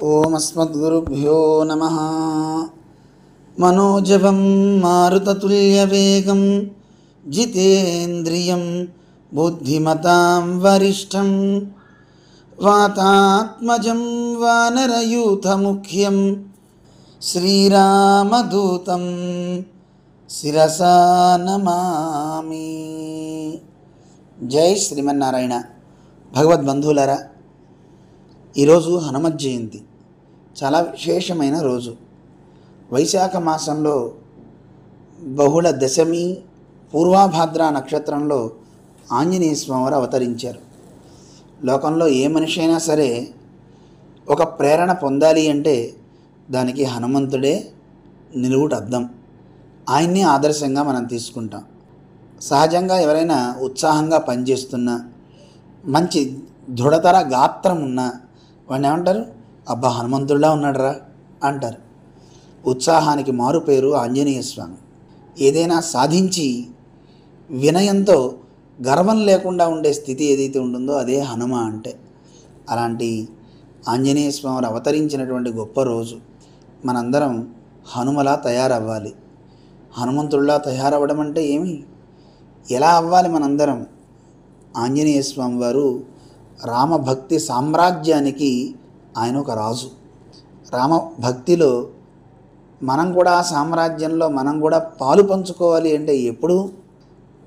ఓం అస్మద్గురుభ్యో నమః. మనోజవం మారుతతుల్యవేగం జితేంద్రియం బుద్ధిమతాం వరిష్టం వాతాత్మజం వానరయూథముఖ్యం శ్రీరామదూతం శిరసా నమామి. జై శ్రీమన్నారాయణ. భగవద్బంధువులారా, ఈరోజు హనుమత్ జయంతి, చాలా విశేషమైన రోజు. వైశాఖ మాసంలో బహుళ దశమి పూర్వాభాద్ర నక్షత్రంలో ఆంజనేయ స్వామివారు అవతరించారు. లోకంలో ఏ మనిషి అయినా సరే ఒక ప్రేరణ పొందాలి అంటే దానికి హనుమంతుడే నిలువుట అద్దం. ఆయన్ని ఆదర్శంగా మనం తీసుకుంటాం. సహజంగా ఎవరైనా ఉత్సాహంగా పనిచేస్తున్నా, మంచి దృఢతర గాత్రం ఉన్నా వాడిని ఏమంటారు? అబ్బా, హనుమంతుడిలా ఉన్నాడురా అంటారు. ఉత్సాహానికి మారు పేరు ఆంజనేయ స్వామి. ఏదైనా సాధించి వినయంతో గర్వం లేకుండా ఉండే స్థితి ఏదైతే ఉంటుందో అదే హనుమ అంటే. అలాంటి ఆంజనేయ స్వామి అవతరించినటువంటి గొప్ప రోజు. మనందరం హనుమలా తయారవ్వాలి. హనుమంతుడిలా తయారవ్వడం అంటే ఏమి, ఎలా అవ్వాలి? మనందరం ఆంజనేయ స్వామి వారు రామభక్తి సామ్రాజ్యానికి ఆయన ఒక రాజు. రామభక్తిలో మనం కూడా ఆ సామ్రాజ్యంలో మనం కూడా పాలు పంచుకోవాలి అంటే, ఎప్పుడు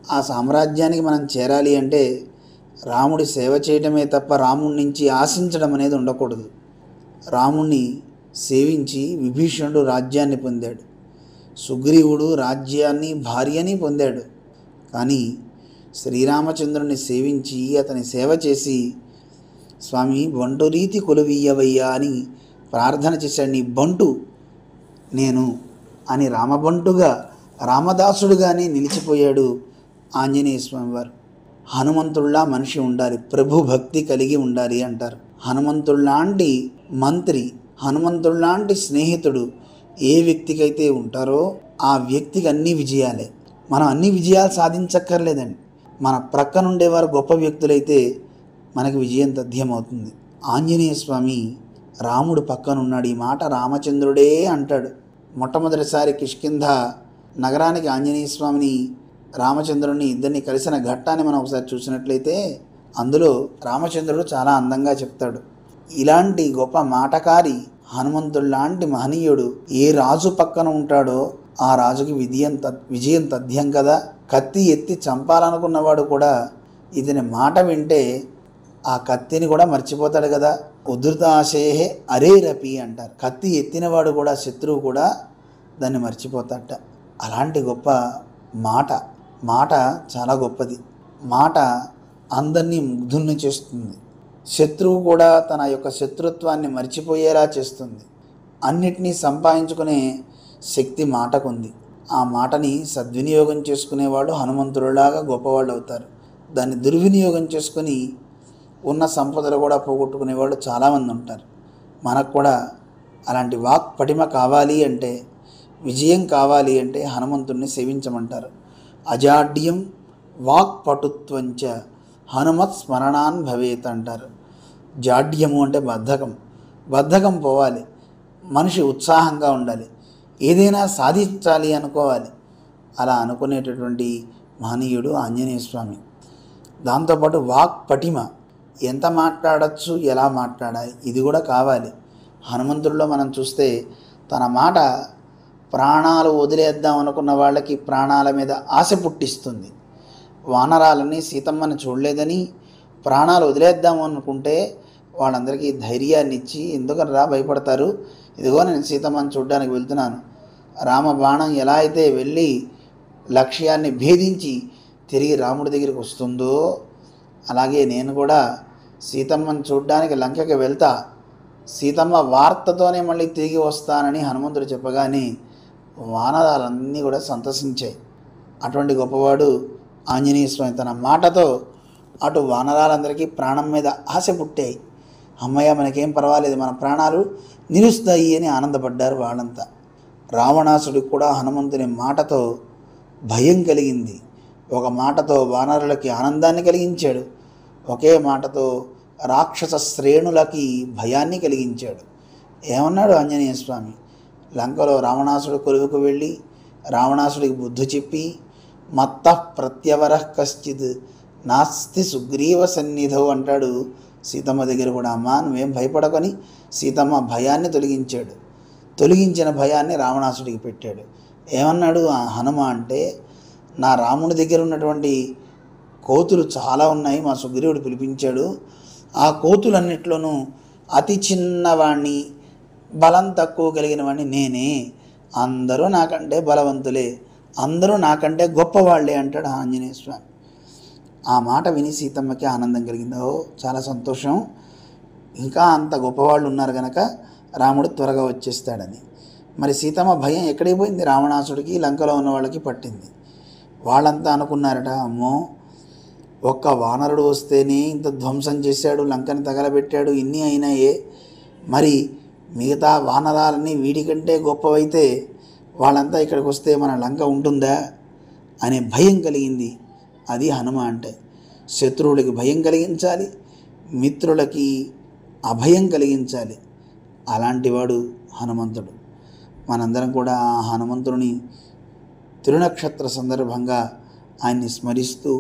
ఆ సామ్రాజ్యానికి మనం చేరాలి అంటే రాముడి సేవ చేయడమే తప్ప రాముడి నుంచి ఆశించడం అనేది ఉండకూడదు. రాముణ్ణి సేవించి విభీషణుడు రాజ్యాన్ని పొందాడు, సుగ్రీవుడు రాజ్యాన్ని భార్యని పొందాడు. కానీ శ్రీరామచంద్రుని సేవించి అతని సేవ చేసి, స్వామి బంటు రీతి కొలువీయవయ్యా అని ప్రార్థన చేశాడు. నీ బంటు నేను అని రామబంటుగా, రామదాసుడుగానే నిలిచిపోయాడు ఆంజనేయ స్వామి వారు. హనుమంతుల్లా మనిషి ఉండాలి, ప్రభు భక్తి కలిగి ఉండాలి అంటారు. హనుమంతుల్లాంటి మంత్రి, హనుమంతుల్లాంటి స్నేహితుడు ఏ వ్యక్తికైతే ఉంటారో ఆ వ్యక్తికి అన్ని విజయాలే. మనం అన్ని విజయాలు సాధించక్కర్లేదండి. మన ప్రక్కన ఉండేవారు గొప్ప వ్యక్తులైతే మనకి విజయం తథ్యమవుతుంది. ఆంజనేయ స్వామి రాముడు పక్కన ఉన్నాడు. ఈ మాట రామచంద్రుడే అంటాడు. మొట్టమొదటిసారి కిష్కింధ నగరానికి ఆంజనేయ స్వామిని, రామచంద్రుని ఇద్దరిని కలిసిన ఘట్టాన్ని మనం ఒకసారి చూసినట్లయితే అందులో రామచంద్రుడు చాలా అందంగా చెప్తాడు. ఇలాంటి గొప్ప మాటకారి హనుమంతుల్లాంటి మహనీయుడు ఏ రాజు పక్కన ఉంటాడో ఆ రాజుకి విజయం తథ్యం కదా. కత్తి ఎత్తి చంపాలనుకున్నవాడు కూడా ఇతని మాట వింటే ఆ కత్తిని కూడా మర్చిపోతాడు కదా. ఉద్ధృతాశయే అరేరపి అంటారు. కత్తి ఎత్తినవాడు కూడా, శత్రువు కూడా దాన్ని మర్చిపోతాడట. అలాంటి గొప్ప మాట చాలా గొప్పది. మాట అందరినీ ముగ్ధుల్ని చేస్తుంది. శత్రువు కూడా తన యొక్క శత్రుత్వాన్ని మర్చిపోయేలా చేస్తుంది. అన్నిటినీ సంపాదించుకునే శక్తి మాటకుంది. ఆ మాటని సద్వినియోగం చేసుకునేవాళ్ళు హనుమంతుడిలాగా గొప్పవాళ్ళు అవుతారు. దాన్ని దుర్వినియోగం చేసుకుని ఉన్న సంపదలు కూడా పోగొట్టుకునేవాళ్ళు చాలామంది ఉంటారు. మనకు కూడా అలాంటి వాక్ పటిమ కావాలి అంటే, విజయం కావాలి అంటే హనుమంతుడిని సేవించమంటారు. అజాడ్యం వాక్ పటుత్వంచ హనుమత్ స్మరణాన్ భవేత్ అంటారు. జాడ్యము అంటే బద్ధకం పోవాలి. మనిషి ఉత్సాహంగా ఉండాలి, ఏదైనా సాధించాలి అనుకోవాలి. అలా అనుకునేటటువంటి మహనీయుడు ఆంజనేయ స్వామి. దాంతోపాటు వాక్ పటిమ, ఎంత మాట్లాడచ్చు, ఎలా మాట్లాడాలి, ఇది కూడా కావాలి. హనుమంతుడిలో మనం చూస్తే తన మాట ప్రాణాలు వదిలేద్దాం అనుకున్న వాళ్ళకి ప్రాణాల మీద ఆశ పుట్టిస్తుంది. వానరాలని సీతమ్మని చూడలేదని ప్రాణాలు వదిలేద్దాం అనుకుంటే వాళ్ళందరికీ ధైర్యాన్ని ఇచ్చి, ఎందుకనరా భయపడతారు, ఇదిగో నేను సీతమ్మని చూడడానికి వెళ్తున్నాను. రామ బాణం ఎలా అయితే వెళ్ళి లక్ష్యాన్ని భేదించి తిరిగి రాముడి దగ్గరికి వస్తుందో, అలాగే నేను కూడా సీతమ్మని చూడడానికి లంకకి వెళ్తా, సీతమ్మ వార్తతోనే మళ్ళీ తిరిగి వస్తానని హనుమంతుడు చెప్పగానే వానరాలన్నీ కూడా సంతసించాయి. అటువంటి గొప్పవాడు ఆంజనేయ స్వామి. తన మాటతో అటు వానరాలందరికీ ప్రాణం మీద ఆశ పుట్టాయి. అమ్మయ్య, మనకేం పర్వాలేదు, మన ప్రాణాలు నిలుస్తాయి అని ఆనందపడ్డారు వాళ్ళంతా. రావణాసుడికి కూడా హనుమంతుని మాటతో భయం కలిగింది. ఒక మాటతో వానరులకి ఆనందాన్ని కలిగించాడు, ఒకే మాటతో రాక్షస శ్రేణులకి భయాన్ని కలిగించాడు. ఏమన్నాడు ఆంజనేయ స్వామి? లంకలో రావణాసుడు కొలువుకు వెళ్ళి రావణాసుడికి బుద్ధి చెప్పి మత్త ప్రత్యవర కశ్చిత్ నాస్తి సుగ్రీవ సన్నిధౌ అంటాడు సీతమ్మ దగ్గర కూడా. అమ్మ నువ్వేం భయపడకని సీతమ్మ భయాన్ని తొలగించాడు. తొలగించిన భయాన్ని రావణాసుడికి పెట్టాడు. ఏమన్నాడు ఆ హనుమ అంటే, నా రాముడి దగ్గర ఉన్నటువంటి కోతులు చాలా ఉన్నాయి, మా సుగ్రీవుడు పిలిపించాడు. ఆ కోతులన్నిట్లోనూ అతి చిన్నవాణ్ణి, బలం తక్కువ కలిగిన వాడిని నేనే. అందరూ నాకంటే బలవంతులే, అందరూ నాకంటే గొప్పవాళ్లే అంటాడు ఆంజనేయ స్వామి. ఆ మాట విని సీతమ్మకి ఆనందం కలిగింది. ఓ చాలా సంతోషం, ఇంకా అంత గొప్పవాళ్ళు ఉన్నారు కనుక రాముడు త్వరగా వచ్చేస్తాడని. మరి సీతమ్మ భయం ఎక్కడికి పోయింది? రావణాసుడికి లంకలో ఉన్న వాళ్ళకి పట్టింది. వాళ్ళంతా అనుకున్నారట, అమ్మో ఒక్క వానరుడు వస్తేనే ఇంత ధ్వంసం చేశాడు, లంకని తగలబెట్టాడు, ఇన్ని అయినాయే, మరి మిగతా వానరాలన్నీ వీడికంటే గొప్పవైతే వాళ్ళంతా ఇక్కడికి వస్తే మన లంక ఉంటుందా అనే భయం కలిగింది. అది హనుమ అంటే. శత్రువులకి భయం కలిగించాలి, మిత్రులకి అభయం కలిగించాలి. అలాంటివాడు హనుమంతుడు. మనందరం కూడా ఆ హనుమంతుడిని తిరునక్షత్ర సందర్భంగా ఆయన్ని స్మరిస్తూ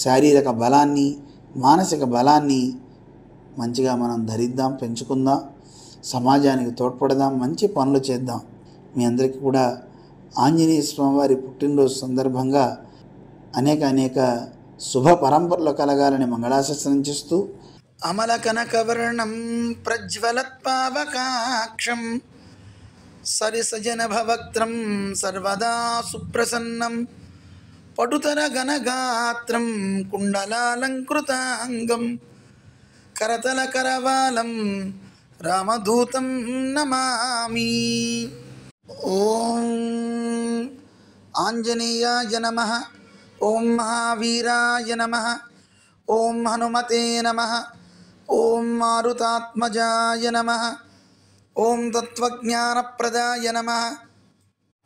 శారీరక బలాన్ని, మానసిక బలాన్ని మంచిగా మనం ధరిద్దాం, పెంచుకుందాం, సమాజానికి తోడ్పడదాం, మంచి పనులు చేద్దాం. మీ అందరికీ కూడా ఆంజనేయ స్వామివారి పుట్టినరోజు సందర్భంగా అనేక శుభ పరంపరలు కలగాలని మంగళాశాసనం చేస్తూ, అమల కనకవర్ణం ప్రజ్వలత్పావకాక్షం సరిసజనభవక్త్రం సర్వదా సుప్రసన్నం పటుతర గణగాత్రం కుండలాలంకృతాంగం కరతల కరవాలం రామదూతం నమామి. ఓం ఆంజనేయాయ నమః, ఓం మహావీరాయ నమః, ఓం హనుమతే నమః, ఓం మారుతాత్మజాయ నమః, ఓం తత్వజ్ఞానప్రదాయ నమః,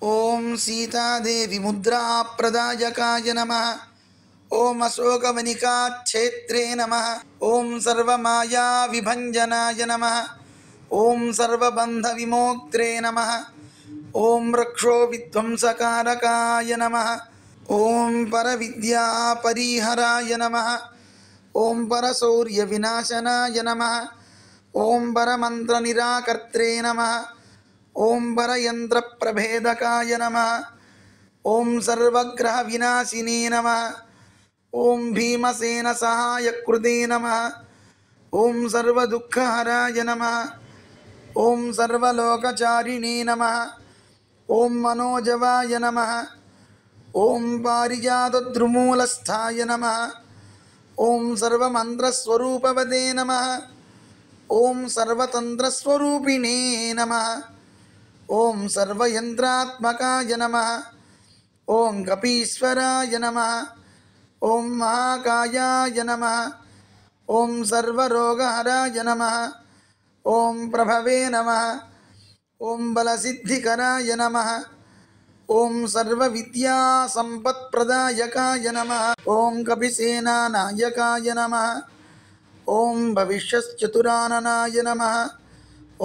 ఓం సీతాదేవి ముద్రాప్రదాయకాయ నమః, ఓం అశోకవనికాక్షేత్రే నమః, ఓం సర్వమాయా విభంజనాయ నమః, ఓం సర్వబంధవిమోక్త్రే నమః, ఓం రక్షో విధ్వంసకారకాయ నమః, ఓం పరవిద్యా పరిహరాయ నమః, ఓం పరశౌర్య వినాశనాయ నమః, ఓం పరమంత్ర నిరాకర్త్రే నమః, ఓం పరయంత్ర ప్రభేదకాయ నమః, ఓం సర్వగ్రహ వినాశినే నమః, ఓం భీమసేన సహాయకృతే నమః, ఓం సర్వదుఃఖహరాయ నమః, ఓం సర్వలోకచారిణే నమః, ఓం మనోజవాయ నమః, ఓం పారిజాతద్రుమూలస్థాయ నమః, ఓం సర్వమంత్రస్వరూపవదే నమః, ఓం సర్వతంత్రస్వరూపిణే నమః, ఓం సర్వయంత్రాత్మకాయ నమః, ఓం కపీశ్వరాయ నమః, ఓం మహాకాయాయ నమః, ఓం సర్వరోగహరాయ నమః, ఓం ప్రభవే నమః, ఓం బలసిద్ధికరాయ నమః, ఓం సర్వవిద్యాసంపత్ప్రదాయకాయ నమః, ఓం కపిసేనానాయకాయ నమః, ఓం భవిష్యశ్చతురాననాయ నమః,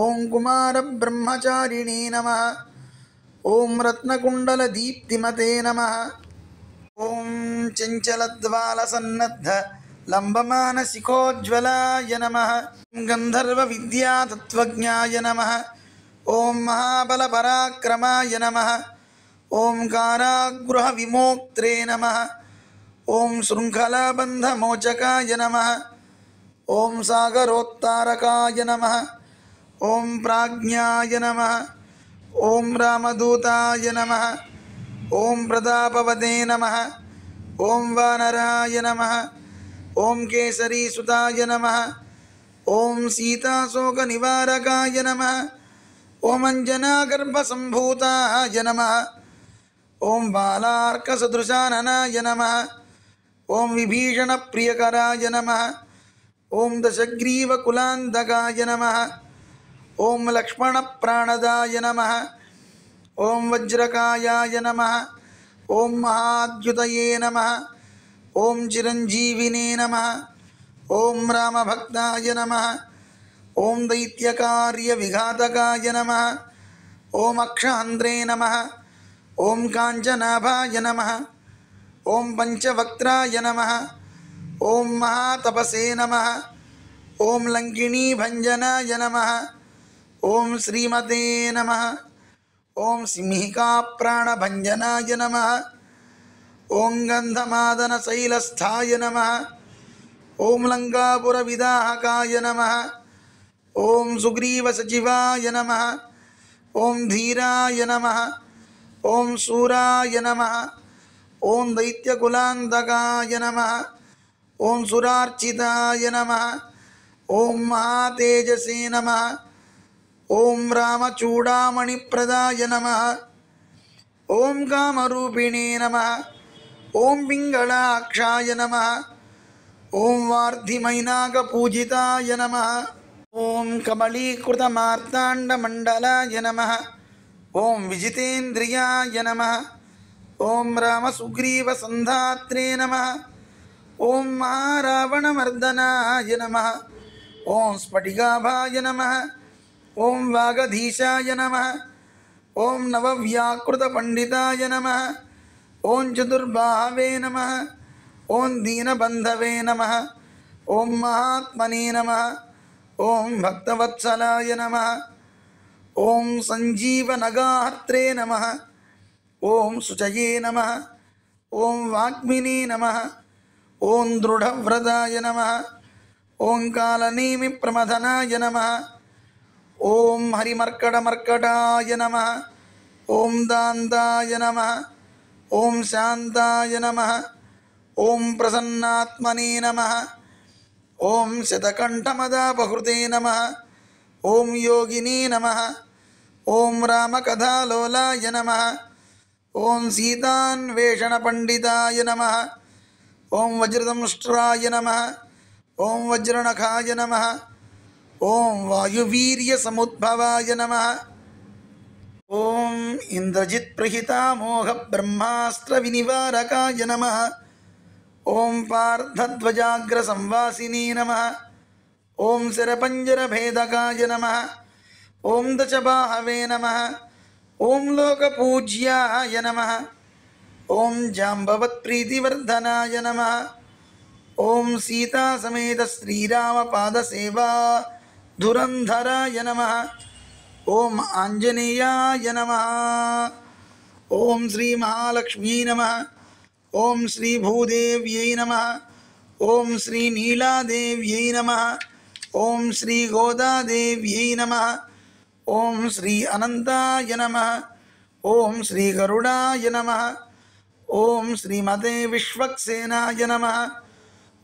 ఓం కుమారబ్రహ్మచారిణే నమః, ఓం రత్నకుండలదీప్తిమతే నమః, ఓం చంచలద్వాలసన్నద్ధ లంబమానసికోజ్వలాయ నమః, గంధర్వవిద్యాతత్వజ్ఞాయ నమః, ఓం మహాబలపరాక్రమాయ నమః, ఓం కారాగృహవిమోక్త్రే నమః, ఓం శృంఖలాబంధమోచకాయ నమః, ఓం సాగరోత్తారకాయ నమః, ఓం ప్రాజ్ఞాయ నమః, ఓం రామదూతాయ నమః, ఓం ప్రతాపవదే నమః, ఓం వానరాయ నమః, ఓం కేసరీసుతాయ నమః, ఓం సీతాశోకనివారకాయ నమః, ఓం అంజనాగర్భసంభూతాయ నమః, ఓం బాలార్కసదృశాననాయ నమః, ఓం విభీషణప్రియకరాయ నమః, ఓం దశగ్రీవకులాంధకాయ నమః, ఓం లక్ష్మణప్రాణదాయ నమః, ఓం వజ్రకాయాయ నమః, ఓం మహాద్యుతయే నమః, ఓం చిరంజీవినే నమః, ఓం రామభక్తాయ నమః, ఓం దైత్యకార్య విఘాతకాయ నమః. ఓం అక్షహంద్రే నమః. ఓం కాంచనాభాయ నమః. ఓం పంచవక్త్రాయ నమః. ఓం మహాతపసే నమః. ఓం లంకిణీభంజనాయ నమః. ఓం శ్రీమతే నమః. ఓం సింహికాప్రాణభంజనాయ నమః. ఓం గంధమాదనశైలస్థాయ నమః. ఓం లంకాపురవిదాహకాయ నమః. ఓం సుగ్రీవసచివాయ నమః. ఓం ధీరాయ నమః. ఓం శూరాయ నమః. ఓం దైత్యకులాంతకాయ నమః. ఓం సురార్చితాయ నమః. ఓం మహాతేజసే నమః. ఓం రామచూడామణిప్రదాయ నమః. ఓం కామరూపిణే నమః. ఓం పింగళాక్షాయ నమః. ఓం వార్ధిమైనాకపూజితాయ నమః. ఓం కమళీకృతమార్తాండమండలాయ నమః. ఓం విజితేంద్రియాయ నమః. ఓం రామసుగ్రీవసంధాత్రే నమః. ఓం మహారావణమర్దనాయ నమః. ఓం స్ఫటికాభాయ నమః. ఓం వాగధీశాయ నమః. ఓం నవవ్యాకృతపండితాయ నమః. ఓం చతుర్బాహవే నమః. ఓం దీనబంధవే నమః. ఓం మహాత్మనే నమః. ఓం భక్తవత్సలాయ నమః. ఓం సంజీవనగాహర్త్రే నమః. ఓం శుచయే నమః. ఓం వాగ్మినే నమః. ఓం దృఢవ్రతాయ నమః. ఓం కాలనేమి ప్రమథనాయ నమః. ఓం హరిమర్కటమర్కటాయ నమః. ఓం దాంతాయ నమః. ఓం శాంతాయ నమః. ఓం ప్రసన్నాత్మనే నమః. ఓం శతకంఠమదాపహృతే నమః. ఓం యోగినే నమః. ఓం రామకథాలోలాయ నమః. ఓం సీతాన్వేషణపండితాయ నమః. ఓం వజ్రదంష్ట్రాయ నమః. ఓం వజ్రనఖాయ నమః. ఓం వాయువీర్యసముద్భవాయ నమః. ఓం ఇంద్రజిత్ప్రహితామోహ బ్రహ్మాస్త్రవినివారకాయ నమః. ఓం పార్థధ్వజాగ్రసంవాసినే నమః. ఓం శరపంజరభేదకాయ నమః. ఓం దశబాహవే నమః. ఓం లోకపూజ్యాయ నమః. ఓం జాంబవత్ప్రీతివర్ధనాయ నమః. ఓం సీతాసమేత శ్రీరామపాదసేవా ధురంధరాయ నమః. ఓం ఆంజనేయాయ నమః. ఓం శ్రీ మహాలక్ష్మీ నమః. ఓం శ్రీ భూదేవ్యై నమః. ఓం శ్రీ నీలాదేవ్యై నమః. ఓం శ్రీ గోదాదేవ్యై నమః. ఓం శ్రీ అనంతాయ నమః. ఓం శ్రీ గరుడాయ నమః. ఓం శ్రీమతే విశ్వక్సేనాయ నమః.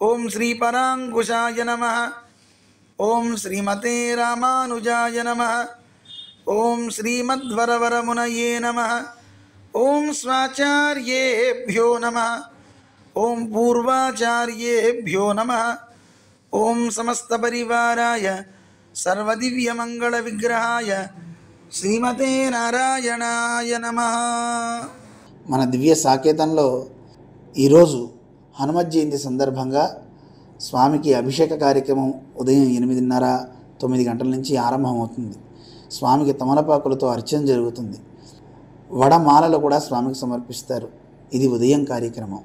ఓం శ్రీ పరాంకుశాయ నమః. ఓం శ్రీమతే రామానుజాయ నమః. ఓం శ్రీమద్వరవరమునయే నమః. ఓం స్వాచార్యేభ్యో నమః. ఓం పూర్వాచార్యేభ్యో నమః. ఓం సమస్తపరివారాయ సర్వదివ్యమంగళవిగ్రహాయ శ్రీమతే నారాయణాయ నమః. మన దివ్య సాకేతంలో ఈరోజు హనుమత్ జయంతి సందర్భంగా స్వామికి అభిషేక కార్యక్రమం ఉదయం 8:30, 9 గంటల నుంచి ఆరంభమవుతుంది. స్వామికి తమలపాకులతో అర్చన జరుగుతుంది. వడమాలలు కూడా స్వామికి సమర్పిస్తారు. ఇది ఉదయం కార్యక్రమం.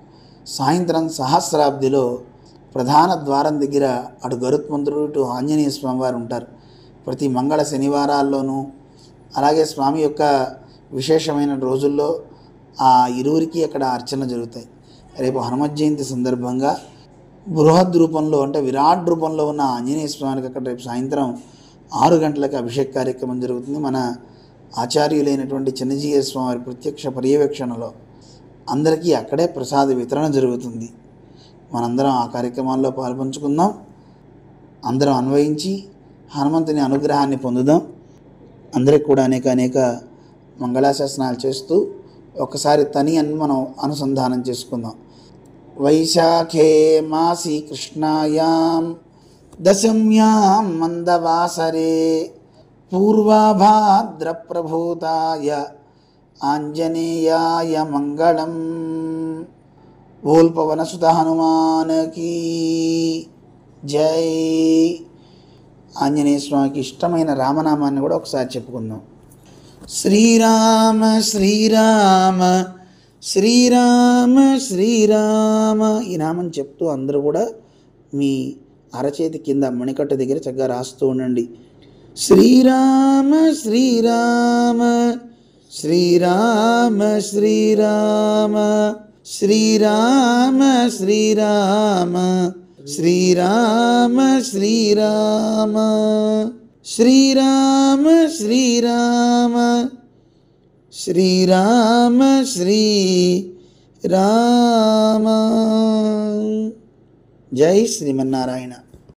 సాయంత్రం సహస్రాబ్దిలో ప్రధాన ద్వారం దగ్గర అటు గరుత్మంతుడు ఇటు ఆంజనేయ స్వామి వారు ఉంటారు. ప్రతి మంగళ శనివారాల్లోనూ అలాగే స్వామి యొక్క విశేషమైన రోజుల్లో ఆ ఇరువురికి అక్కడ అర్చన జరుగుతాయి. రేపు హనుమత్ జయంతి సందర్భంగా బృహద్ రూపంలో అంటే విరాట్ రూపంలో ఉన్న ఆంజనేయ స్వామికి అక్కడ రేపు సాయంత్రం 6 గంటలకు అభిషేక కార్యక్రమం జరుగుతుంది. మన ఆచార్యులైనటువంటి చిన్నజీయ స్వామి వారి ప్రత్యక్ష పర్యవేక్షణలో అందరికీ అక్కడే ప్రసాద వితరణ జరుగుతుంది. మనందరం ఆ కార్యక్రమాల్లో పాల్పంచుకుందాం. అందరం అన్వయించి హనుమంతుని అనుగ్రహాన్ని పొందుదాం. అందరికి కూడా అనేక మంగళాశాసనాలు చేస్తూ ఒకసారి తని అని మనం అనుసంధానం చేసుకుందాం. వైశాఖే మాసి కృష్ణాయాం దశమ్యాం మందవాసరే పూర్వాభాద్రప్రభూతాయ ఆంజనేయాయ మంగళం. బోల్ పవనసుత హనుమాన్ కీ జై. ఆంజనేయ స్వామికి ఇష్టమైన రామనామాన్ని కూడా ఒకసారి చెప్పుకుందాం. శ్రీరామ శ్రీరామ శ్రీరామ శ్రీరామ. ఈ నామం చెప్తూ అందరూ కూడా మీ అరచేతి కింద మణికట్టు దగ్గర చక్కగా రాస్తూ ఉండండి. శ్రీరామ శ్రీరామ శ్రీరామ శ్రీరామ శ్రీరామ శ్రీరామ శ్రీరామ శ్రీరామ శ్రీరామ శ్రీరామ శ్రీరామ శ్రీరామ. జై శ్రీమన్నారాయణ.